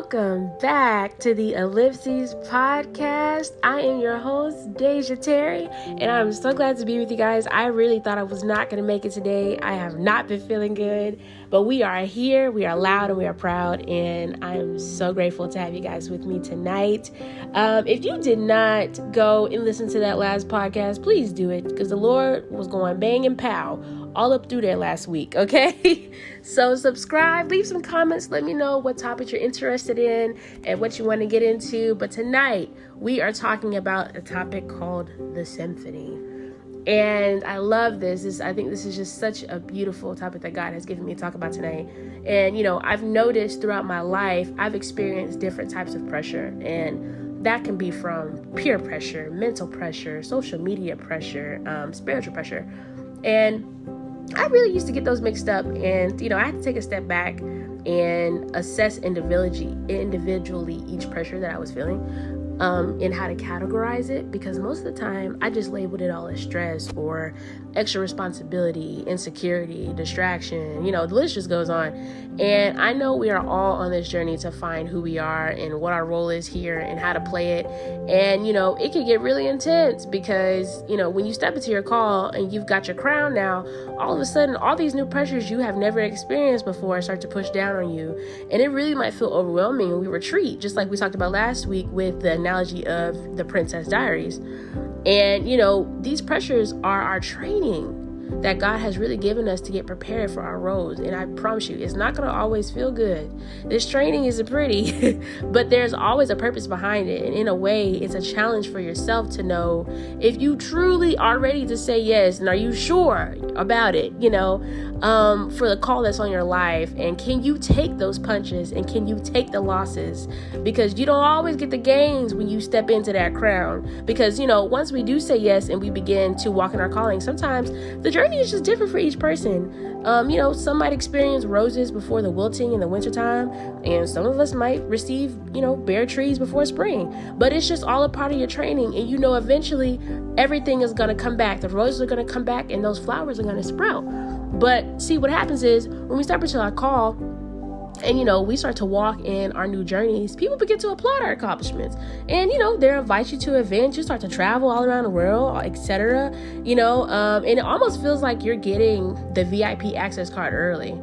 Welcome back to the Ellipses podcast. I am your host, Deja Terry, and I'm so glad to be with you guys. I really thought I was not going to make it today. I have not been feeling good, but we are here, we are loud, and we are proud, and I am so grateful to have you guys with me tonight. If you did not go and listen to that last podcast, please do it, because the Lord was going bang and pow all up through there last week, okay? So subscribe, leave some comments, let me know what topics you're interested in and what you want to get into. But tonight, we are talking about a topic called the Symphony. And I love this. I think this is just such a beautiful topic that God has given me to talk about tonight. And, I've noticed throughout my life, I've experienced different types of pressure. And that can be from peer pressure, mental pressure, social media pressure, spiritual pressure. And I really used to get those mixed up, and, I had to take a step back and assess individually each pressure that I was feeling, and how to categorize it, because most of the time I just labeled it all as stress or extra responsibility, insecurity, distraction, the list just goes on. And I know we are all on this journey to find who we are and what our role is here and how to play it. And, it can get really intense because, when you step into your call and you've got your crown now, all of a sudden, all these new pressures you have never experienced before start to push down on you. And it really might feel overwhelming, and we retreat, just like we talked about last week with the analogy of the Princess Diaries. And, these pressures are our training that God has really given us to get prepared for our roles. And I promise you, it's not going to always feel good. This training isn't pretty, but there's always a purpose behind it. And in a way, it's a challenge for yourself to know if you truly are ready to say yes. And are you sure about it, for the call that's on your life? And can you take those punches, and can you take the losses? Because you don't always get the gains when you step into that crown. Because, once we do say yes and we begin to walk in our calling, sometimes the journey is just different for each person. Some might experience roses before the wilting in the wintertime, and some of us might receive, bare trees before spring. But it's just all a part of your training. And eventually everything is going to come back. The roses are going to come back, and those flowers are going to sprout. But see, what happens is when we step into our call, and, we start to walk in our new journeys, people begin to applaud our accomplishments. And, they invite you to events, you start to travel all around the world, etc. And it almost feels like you're getting the VIP access card early.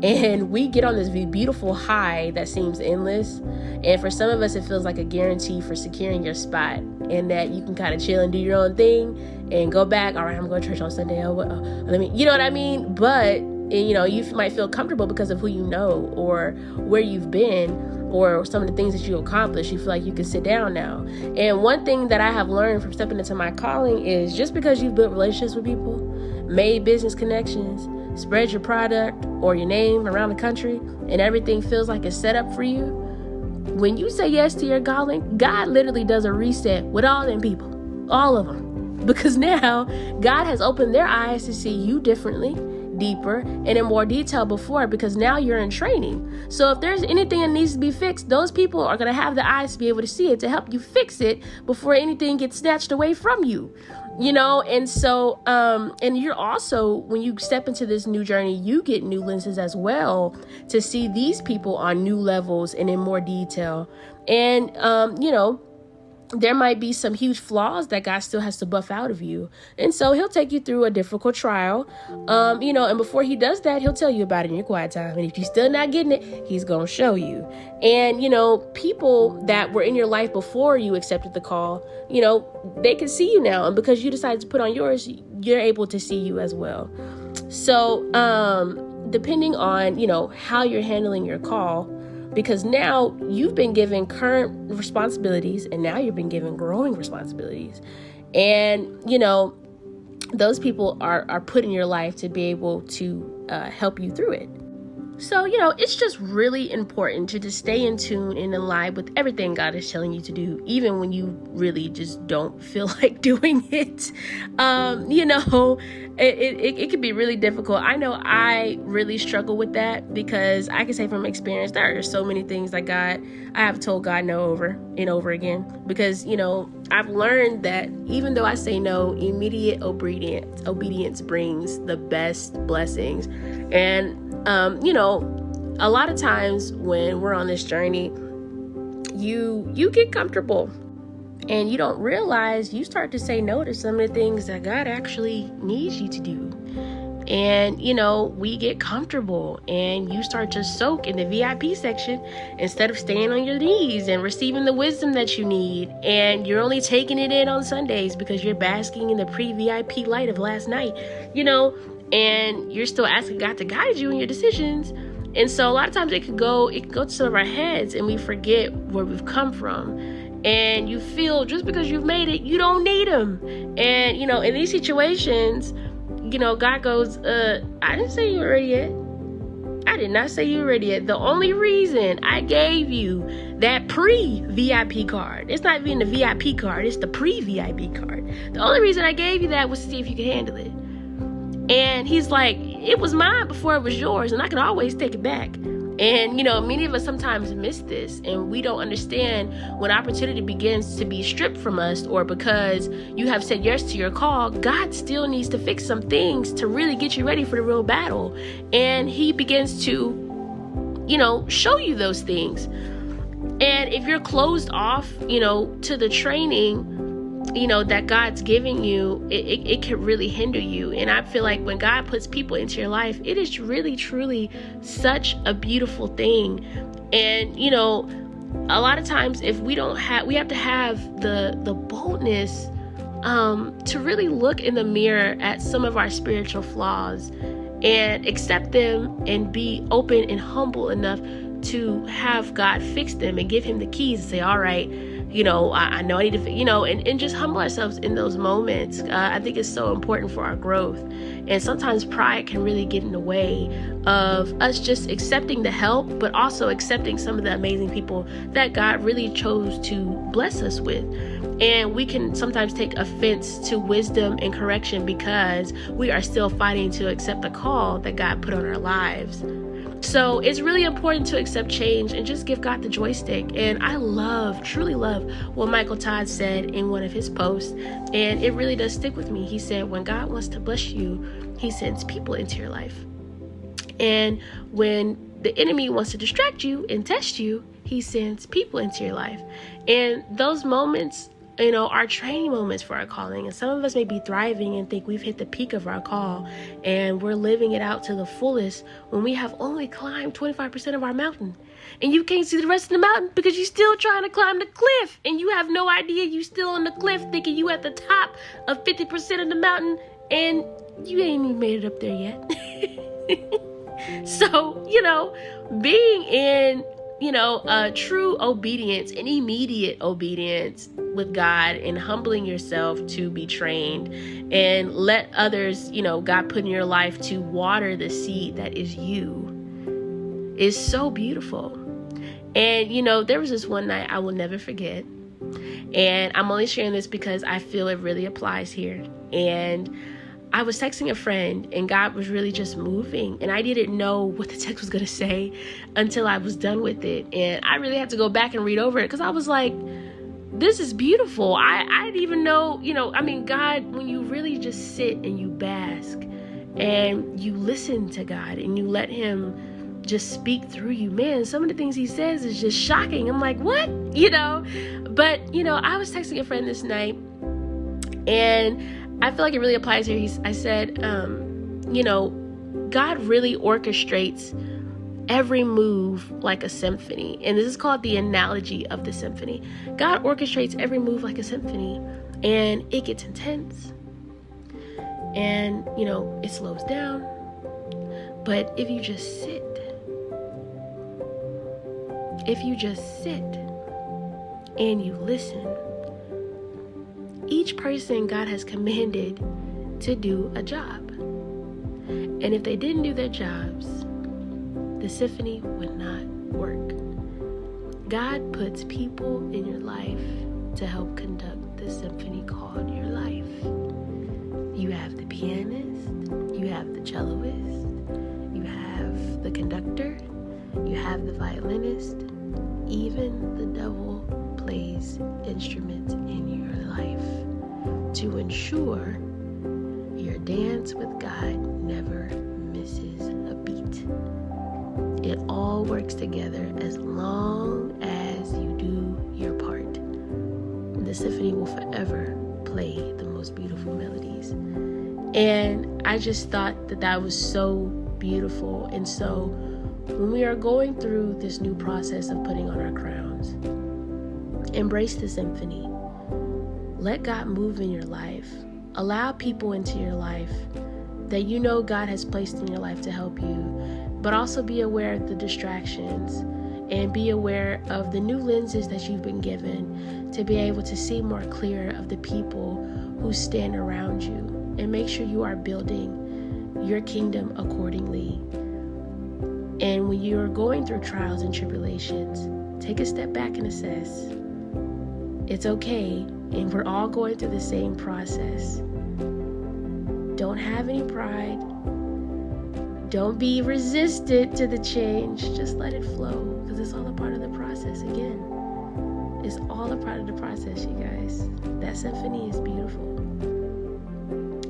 And we get on this beautiful high that seems endless. And for some of us, it feels like a guarantee for securing your spot, and that you can kind of chill and do your own thing and go back. All right, I'm going to church on Sunday. You know what I mean? But you might feel comfortable because of who you know or where you've been or some of the things that you accomplished. You feel like you can sit down now. And one thing that I have learned from stepping into my calling is just because you've built relationships with people, made business connections, spread your product or your name around the country, and everything feels like it's set up for you, when you say yes to your calling, God literally does a reset with all them people, all of them. Because now God has opened their eyes to see you differently, deeper, and in more detail before, because now you're in training. So if there's anything that needs to be fixed, those people are going to have the eyes to be able to see it, to help you fix it before anything gets snatched away from you. And so, and you're also, when you step into this new journey, you get new lenses as well to see these people on new levels and in more detail. And, there might be some huge flaws that God still has to buff out of you. And so he'll take you through a difficult trial, and before he does that, he'll tell you about it in your quiet time. And if you're still not getting it, he's going to show you. And, people that were in your life before you accepted the call, they can see you now. And because you decided to put on yours, you're able to see you as well. So, depending on, how you're handling your call, because now you've been given current responsibilities, and now you've been given growing responsibilities. And, those people are put in your life to be able to help you through it. So, it's just really important to just stay in tune and in line with everything God is telling you to do, even when you really just don't feel like doing it. It can be really difficult. I know I really struggle with that, because I can say from experience, there are so many things that I have told God no over and over again, because, I've learned that even though I say no, immediate obedience brings the best blessings. And, a lot of times when we're on this journey, you get comfortable and you don't realize you start to say no to some of the things that God actually needs you to do. And, we get comfortable and you start to soak in the VIP section instead of staying on your knees and receiving the wisdom that you need. And you're only taking it in on Sundays because you're basking in the pre-VIP light of last night, and you're still asking God to guide you in your decisions. And so a lot of times it can go to some of our heads and we forget where we've come from. And you feel just because you've made it, you don't need him. And, in these situations, God goes, I didn't say you were ready yet. I did not say you were ready yet. The only reason I gave you that pre-VIP card, it's not even the VIP card, it's the pre-VIP card. The only reason I gave you that was to see if you could handle it. And he's like, it was mine before it was yours, and I can always take it back. And, many of us sometimes miss this, and we don't understand when opportunity begins to be stripped from us, or because you have said yes to your call, God still needs to fix some things to really get you ready for the real battle. And he begins to, show you those things. And if you're closed off, to the training, that God's giving you, it can really hinder you. And I feel like when God puts people into your life, it is really, truly such a beautiful thing. And, a lot of times if we have to have the boldness to really look in the mirror at some of our spiritual flaws and accept them and be open and humble enough to have God fix them and give him the keys and say, all right, I know I need to, and just humble ourselves in those moments. I think it's so important for our growth. And sometimes pride can really get in the way of us just accepting the help, but also accepting some of the amazing people that God really chose to bless us with. And we can sometimes take offense to wisdom and correction because we are still fighting to accept the call that God put on our lives. So it's really important to accept change and just give God the joystick. And I truly love what Michael Todd said in one of his posts. And it really does stick with me. He said, when God wants to bless you, he sends people into your life. And when the enemy wants to distract you and test you, he sends people into your life. And those moments, are training moments for our calling. And some of us may be thriving and think we've hit the peak of our call and we're living it out to the fullest when we have only climbed 25% of our mountain. And you can't see the rest of the mountain because you're still trying to climb the cliff and you have no idea you're still on the cliff thinking you at the top of 50% of the mountain and you ain't even made it up there yet. So, being in true obedience and immediate obedience with God and humbling yourself to be trained and let others, God put in your life to water the seed that is you is so beautiful. And, there was this one night I will never forget. And I'm only sharing this because I feel it really applies here. And I was texting a friend and God was really just moving and I didn't know what the text was going to say until I was done with it. And I really had to go back and read over it because I was like, this is beautiful. I didn't even know, God, when you really just sit and you bask and you listen to God and you let him just speak through you, man, some of the things he says is just shocking. I'm like, what? But, I was texting a friend this night and I feel like it really applies here. I said, God really orchestrates every move like a symphony. And this is called the analogy of the symphony. God orchestrates every move like a symphony. And it gets intense. And, it slows down. But if you just sit and you listen, each person God has commanded to do a job. And if they didn't do their jobs, the symphony would not work. God puts people in your life to help conduct the symphony called your life. You have the pianist, you have the celloist, you have the conductor, you have the violinist, even the devil plays instruments in your life to ensure your dance with God never misses a beat. It all works together as long as you do your part. The symphony will forever play the most beautiful melodies. And I just thought that was so beautiful. And so when we are going through this new process of putting on our crowns, embrace the symphony. Let God move in your life. Allow people into your life that you know God has placed in your life to help you, but also be aware of the distractions and be aware of the new lenses that you've been given to be able to see more clear of the people who stand around you, and make sure you are building your kingdom accordingly. And when you are going through trials and tribulations, take a step back and assess. It's okay, and we're all going through the same process. Don't have any pride. Don't be resistant to the change. Just let it flow, because it's all a part of the process. Again, it's all a part of the process, you guys. That symphony is beautiful.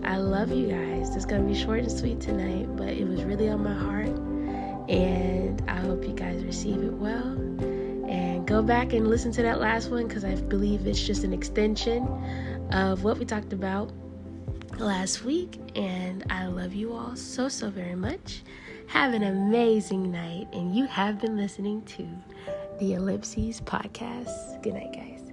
I love you guys. It's going to be short and sweet tonight, but it was really on my heart, and I hope you guys receive it well. And go back and listen to that last one, because I believe it's just an extension of what we talked about last week. And I love you all so very much. Have an amazing night, and you have been listening to the Ellipses podcast. Good night, guys.